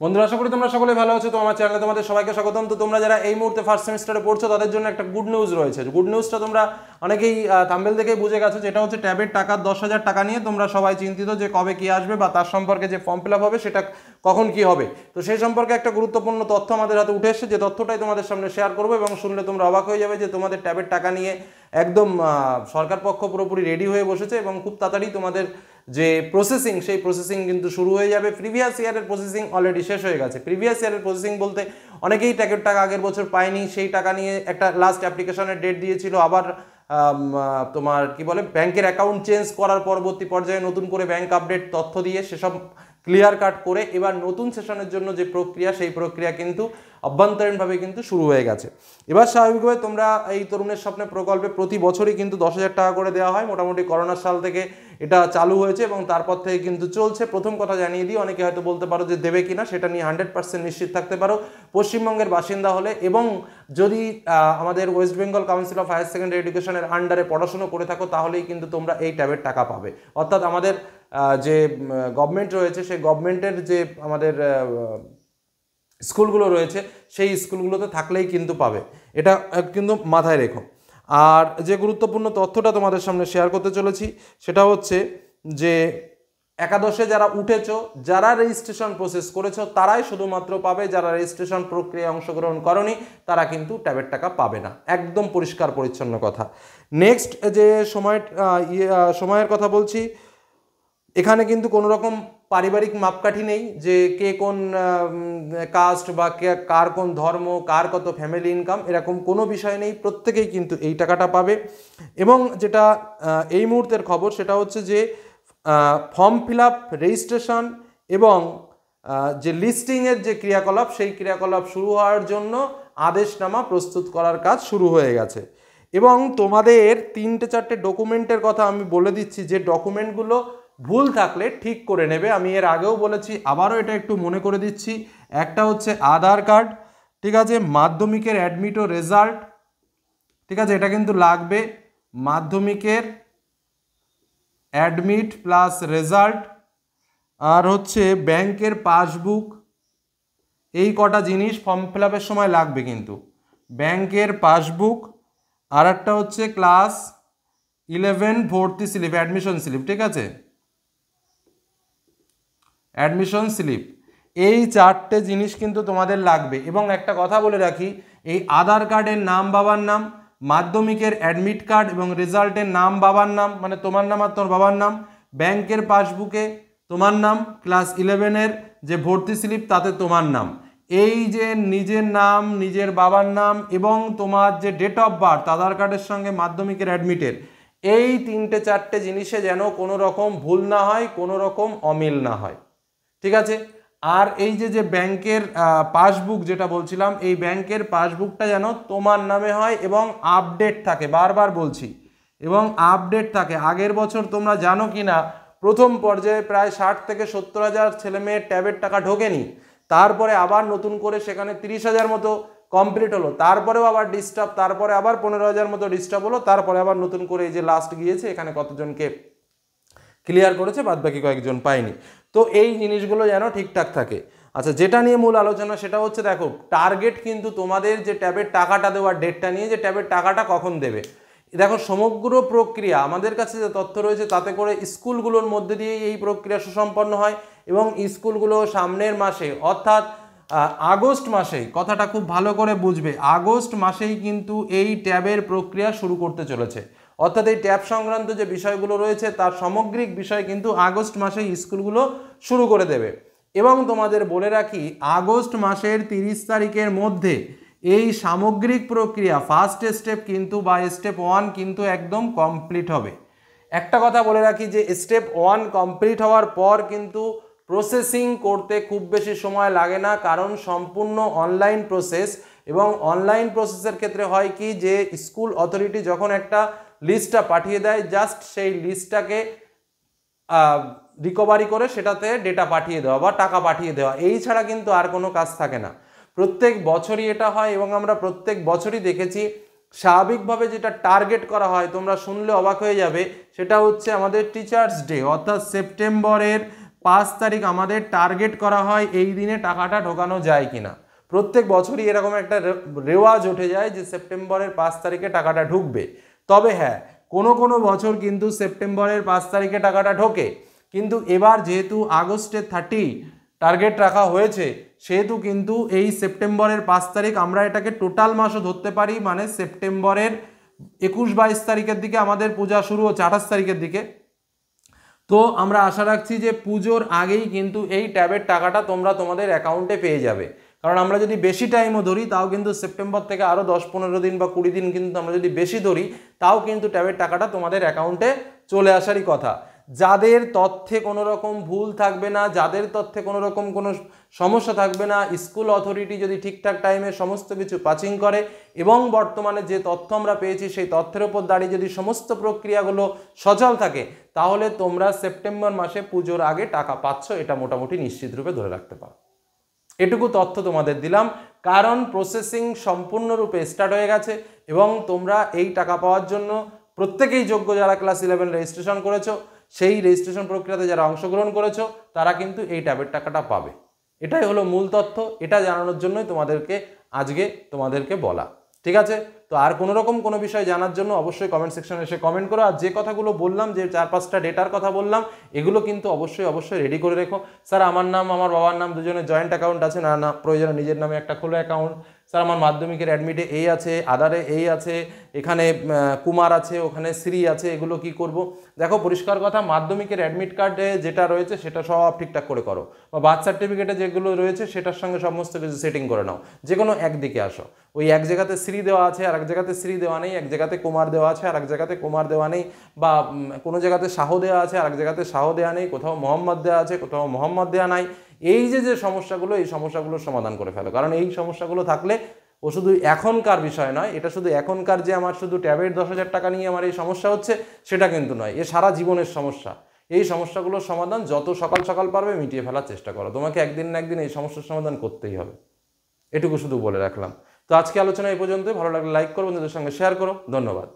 বন্ধুরা, আশা করি তোমরা সকলে ভালো আছো। তো আমার চ্যানেলে তোমাদের সবাইকে স্বাগতম। তো তোমরা যারা এই মুহূর্তে ফার্স্ট সেমিস্টারে পড়ছো তাদের জন্য একটা গুড নিউজ রয়েছে। গুড নিউজটা তোমরা অনেকেই থাম্বনেল দেখেই বুঝে গেছো, যেটা হচ্ছে ট্যাবের টাকা 10,000 টাকা নিয়ে তোমরা সবাই চিন্তিত যে কবে কি আসবে বা তার সম্পর্কে যে ফর্ম ফিল আপ হবে সেটা কখন কি হবে। তো সেই সম্পর্কে একটা গুরুত্বপূর্ণ তথ্য আমাদের হাতে উঠে এসেছে, যে তথ্যটাই তোমাদের সামনে শেয়ার করবো এবং শুনলে তোমরা অবাক হয়ে যাবে যে তোমাদের ট্যাবের টাকা নিয়ে একদম সরকার পক্ষ পুরোপুরি রেডি হয়ে বসেছে এবং খুব তাড়াতাড়ি তোমাদের যে প্রসেসিং সেই প্রসেসিং কিন্তু শুরু হয়ে যাবে। প্রিভিয়াস ইয়ারের প্রসেসিং অলরেডি শেষ হয়ে গেছে। প্রিভিয়াস ইয়ারের প্রসেসিং বলতে অনেকেই ট্যাগের টাকা আগের বছর পায়নি, সেই টাকা নিয়ে একটা লাস্ট অ্যাপ্লিকেশনের ডেট দিয়েছিল, আবার তোমার কি বলে ব্যাংকের অ্যাকাউন্ট চেঞ্জ করার পরবর্তী পর্যায়ে নতুন করে ব্যাংক আপডেট তথ্য দিয়ে সেসব ক্লিয়ার কাট করে এবার নতুন সেশনের জন্য যে প্রক্রিয়া সেই প্রক্রিয়া কিন্তু অভ্যন্তরীণভাবে কিন্তু শুরু হয়ে গেছে। এবার স্বাভাবিকভাবে তোমরা এই তরুণের স্বপ্নে প্রকল্পে প্রতি বছরই কিন্তু 10,000 টাকা করে দেওয়া হয়। মোটামুটি করোনার সাল থেকে এটা চালু হয়েছে এবং তারপর থেকে কিন্তু চলছে। প্রথম কথা জানিয়ে দিই, অনেকে হয়তো বলতে পারো যে দেবে কিনা, সেটা নিয়ে 100% নিশ্চিত থাকতে পারো। পশ্চিমবঙ্গের বাসিন্দা হলে এবং যদি আমাদের West Bengal Council of Higher Secondary এডুকেশনের আন্ডারে পড়াশুনো করে থাকো তাহলেই কিন্তু তোমরা এই ট্যাবের টাকা পাবে। অর্থাৎ আমাদের যে গভর্নমেন্ট রয়েছে সেই গভর্নমেন্টের যে আমাদের স্কুলগুলো রয়েছে সেই স্কুলগুলোতে থাকলেই কিন্তু পাবে, এটা কিন্তু মাথায় রেখো। আর যে গুরুত্বপূর্ণ তথ্যটা তোমাদের সামনে শেয়ার করতে চলেছি সেটা হচ্ছে যে একাদশে যারা উঠেছো, যারা রেজিস্ট্রেশন প্রসেস করেছো তারাই শুধুমাত্র পাবে, যারা রেজিস্ট্রেশন প্রক্রিয়ায় অংশগ্রহণ করনি তারা কিন্তু ট্যাবের টাকা পাবে না। একদম পরিষ্কার পরিচ্ছন্ন কথা। নেক্সট যে সময়ের কথা বলছি, এখানে কিন্তু কোনো রকম পারিবারিক মাপকাঠি নেই যে কে কোন কাস্ট বা কার কোন ধর্ম, কার কত ফ্যামিলি ইনকাম, এরকম কোনো বিষয় নেই। প্রত্যেকেই কিন্তু এই টাকাটা পাবে। এবং যেটা এই মুহূর্তের খবর সেটা হচ্ছে যে ফর্ম ফিল আপ, রেজিস্ট্রেশন এবং যে লিস্টিংয়ের যে ক্রিয়াকলাপ সেই ক্রিয়াকলাপ শুরু হওয়ার জন্য আদেশনামা প্রস্তুত করার কাজ শুরু হয়ে গেছে। এবং তোমাদের 3-4টে ডকুমেন্টের কথা আমি বলে দিচ্ছি, যে ডকুমেন্টগুলো ভুল থাকলে ঠিক করে নেবে। আমি এর আগেও বলেছি, আবারও এটা একটু মনে করে দিচ্ছি। একটা হচ্ছে আধার কার্ড, ঠিক আছে, মাধ্যমিকের অ্যাডমিট ও রেজাল্ট, ঠিক আছে, এটা কিন্তু লাগবে। মাধ্যমিকের অ্যাডমিট প্লাস রেজাল্ট, আর হচ্ছে ব্যাংকের পাসবুক। এই কটা জিনিস ফর্ম ফিল আপের সময় লাগবে কিন্তু। ব্যাংকের পাসবুক, আর একটা হচ্ছে ক্লাস 11 ভর্তি স্লিপ, অ্যাডমিশন স্লিপ, ঠিক আছে, অ্যাডমিশন স্লিপ। এই 4টে জিনিস কিন্তু তোমাদের লাগবে। এবং একটা কথা বলে রাখি, এই আধার কার্ডের নাম বাবার নাম, মাধ্যমিকের অ্যাডমিট কার্ড এবং রেজাল্টের নাম বাবার নাম, মানে তোমার নাম আর তোর বাবার নাম, ব্যাংকের পাসবুকে তোমার নাম, ক্লাস 11-এর যে ভর্তি স্লিপ তাতে তোমার নাম, এই যে নিজের নাম, নিজের বাবার নাম এবং তোমার যে ডেট অফ বার্থ আধার কার্ডের সঙ্গে মাধ্যমিকের অ্যাডমিটের, এই 3-4টে জিনিসে যেন কোনো রকম ভুল না হয়, কোনো রকম অমিল না হয়, ঠিক আছে। আর এই যে ব্যাংকের পাসবুক যেটা বলছিলাম, এই ব্যাংকের পাসবুকটা যেন তোমার নামে হয় এবং আপডেট থাকে, বারবার বলছি, এবং আপডেট থাকে। আগের বছর তোমরা জানো কি না, প্রথম পর্যায়ে প্রায় 60,000-70,000 ছেলেমেয়ের ট্যাবের টাকা ঢোকেনি, তারপরে আবার নতুন করে সেখানে 30,000 মতো কমপ্লিট হলো, তারপরেও আবার ডিস্টার্ব, তারপরে আবার 15,000 মতো ডিস্টার্ব হলো, তারপরে আবার নতুন করে এই যে লাস্ট গিয়েছে এখানে কতজনকে ক্লিয়ার করেছে, বাদ বাকি কয়েকজন পায়নি। তো এই জিনিসগুলো যেন ঠিকঠাক থাকে। আচ্ছা, যেটা নিয়ে মূল আলোচনা সেটা হচ্ছে, দেখো টার্গেট কিন্তু তোমাদের যে ট্যাবের টাকাটা দেওয়ার ডেটটা নিয়ে, যে ট্যাবের টাকাটা কখন দেবে। দেখো সমগ্র প্রক্রিয়া আমাদের কাছে যে তথ্য রয়েছে তাতে করে স্কুলগুলোর মধ্যে দিয়েই এই প্রক্রিয়া সুসম্পন্ন হয় এবং স্কুলগুলো সামনের মাসে অর্থাৎ আগস্ট মাসেই, কথাটা খুব ভালো করে বুঝবে, আগস্ট মাসেই কিন্তু এই ট্যাবের প্রক্রিয়া শুরু করতে চলেছে। অর্থাৎ এই ট্যাব সংক্রান্ত যে বিষয়গুলো রয়েছে তার সামগ্রিক বিষয় কিন্তু আগস্ট মাসেই স্কুলগুলো শুরু করে দেবে। এবং তোমাদের বলে রাখি, আগস্ট মাসের 30 তারিখের মধ্যে এই সামগ্রিক প্রক্রিয়া ফার্স্ট স্টেপ কিন্তু বা স্টেপ 1 কিন্তু একদম কমপ্লিট হবে। একটা কথা বলে রাখি যে স্টেপ 1 কমপ্লিট হওয়ার পর কিন্তু প্রসেসিং করতে খুব বেশি সময় লাগে না, কারণ সম্পূর্ণ অনলাইন প্রসেস। এবং অনলাইন প্রসেসের ক্ষেত্রে হয় কি, যে স্কুল অথরিটি যখন একটা লিস্টটা পাঠিয়ে দেয়, জাস্ট সেই লিস্টটাকে রিকভারি করে সেটাতে ডেটা পাঠিয়ে দেওয়া বা টাকা পাঠিয়ে দেওয়া, এই ছাড়া কিন্তু আর কোনো কাজ থাকে না। প্রত্যেক বছরই এটা হয় এবং আমরা প্রত্যেক বছরই দেখেছি। স্বাভাবিকভাবে যেটা টার্গেট করা হয়, তোমরা শুনলে অবাক হয়ে যাবে, সেটা হচ্ছে আমাদের টিচার্স ডে, অর্থাৎ সেপ্টেম্বরের 5 তারিখ আমাদের টার্গেট করা হয় এই দিনে টাকাটা ঢোকানো যায় কিনা। প্রত্যেক বছরই এরকম একটা রেওয়াজ উঠে যায় যে সেপ্টেম্বরের 5 তারিখে টাকাটা ঢুকবে। তবে হ্যাঁ, কোনো কোনো বছর কিন্তু সেপ্টেম্বরের 5 তারিখে টাকাটা ঢোকে, কিন্তু এবার যেহেতু আগস্টের 30 টার্গেট রাখা হয়েছে, সেহেতু কিন্তু এই সেপ্টেম্বরের 5 তারিখ আমরা এটাকে টোটাল মাসও ধরতে পারি, মানে সেপ্টেম্বরের 21-22 তারিখের দিকে আমাদের পূজা শুরু হচ্ছে, 28 তারিখের দিকে। তো আমরা আশা রাখছি যে পুজোর আগেই কিন্তু এই ট্যাবের টাকাটা তোমরা তোমাদের অ্যাকাউন্টে পেয়ে যাবে। কারণ আমরা যদি বেশি টাইমও ধরি তাও কিন্তু সেপ্টেম্বর থেকে আরও 10-15 দিন বা 20 দিন কিন্তু আমরা যদি বেশি ধরি তাও কিন্তু ট্যাবের টাকাটা তোমাদের অ্যাকাউন্টে চলে আসারই কথা। যাদের তথ্যে কোনো রকম ভুল থাকবে না, যাদের তথ্যে কোনো রকম কোনো সমস্যা থাকবে না, স্কুল অথরিটি যদি ঠিকঠাক টাইমে সমস্ত কিছু পাচিং করে এবং বর্তমানে যে তথ্য আমরা পেয়েছি সেই তথ্যের উপর দাঁড়িয়ে যদি সমস্ত প্রক্রিয়াগুলো সচল থাকে, তাহলে তোমরা সেপ্টেম্বর মাসে পুজোর আগে টাকা পাচ্ছ, এটা মোটামুটি নিশ্চিত রূপে ধরে রাখতে পারো। এটুকু তথ্য তোমাদের দিলাম, কারণ প্রসেসিং সম্পূর্ণরূপে স্টার্ট হয়ে গেছে এবং তোমরা এই টাকা পাওয়ার জন্য প্রত্যেকেই যোগ্য। যারা ক্লাস 11 রেজিস্ট্রেশন করেছো, সেই রেজিস্ট্রেশন প্রক্রিয়াতে যারা অংশগ্রহণ করেছো, তারা কিন্তু এই ট্যাবের টাকাটা পাবে। এটাই হলো মূল তথ্য, এটা জানানোর জন্যই তোমাদেরকে বলা। ঠিক আছে, তো আর কোনো রকম কোনো বিষয় জানার জন্য অবশ্যই কমেন্ট সেকশনে এসে কমেন্ট করো। আর যে কথাগুলো বললাম, যে 4-5টা ডেটার কথা বললাম, এগুলো কিন্তু অবশ্যই রেডি করে রেখো। স্যার আমার নাম আমার বাবার নাম দুজনের জয়েন্ট অ্যাকাউন্ট আছে, না প্রয়োজনে নিজের নামে একটা খোলা অ্যাকাউন্ট। স্যার আমার মাধ্যমিকের অ্যাডমিটে এই আছে, আধারে এই আছে, এখানে কুমার আছে, ওখানে শ্রী আছে, এগুলো কি করব? দেখো পরিষ্কার কথা, মাধ্যমিকের অ্যাডমিট কার্ডে যেটা রয়েছে সেটা সব ঠিকঠাক করে করো, বা বার্থ সার্টিফিকেটে যেগুলো রয়েছে সেটার সঙ্গে সমস্ত কিছু সেটিং করে নাও। যে কোনো একদিকে আসো, ওই এক জায়গাতে শ্রী দেওয়া আছে আর এক জায়গাতে শ্রী দেওয়া নেই, এক জায়গাতে কুমার দেওয়া আছে আর এক জায়গাতে কুমার দেওয়া নেই, বা কোনো জায়গাতে শাহ দেওয়া আছে আর এক জায়গাতে শাহ দেওয়া নেই, কোথাও মোহাম্মদ দেওয়া আছে কোথাও মোহাম্মদ দেওয়া নাই। এই যে সমস্যাগুলো, এই সমস্যাগুলোর সমাধান করে ফেলো। কারণ এই সমস্যাগুলো থাকলে ও শুধু এখনকার বিষয় নয়, এটা শুধু এখনকার যে আমার শুধু ট্যাবের 10,000 টাকা নিয়ে আমার এই সমস্যা হচ্ছে সেটা কিন্তু নয়, এ সারা জীবনের সমস্যা। এই সমস্যাগুলোর সমাধান যত সকাল পারবে মিটিয়ে ফেলার চেষ্টা করো। তোমাকে একদিন না একদিন এই সমস্যার সমাধান করতেই হবে, এটুকু শুধু বলে রাখলাম। তো আজকে আলোচনা এই পর্যন্তই। ভালো লাগলে লাইক করো, বন্ধুদের সঙ্গে শেয়ার করো। ধন্যবাদ।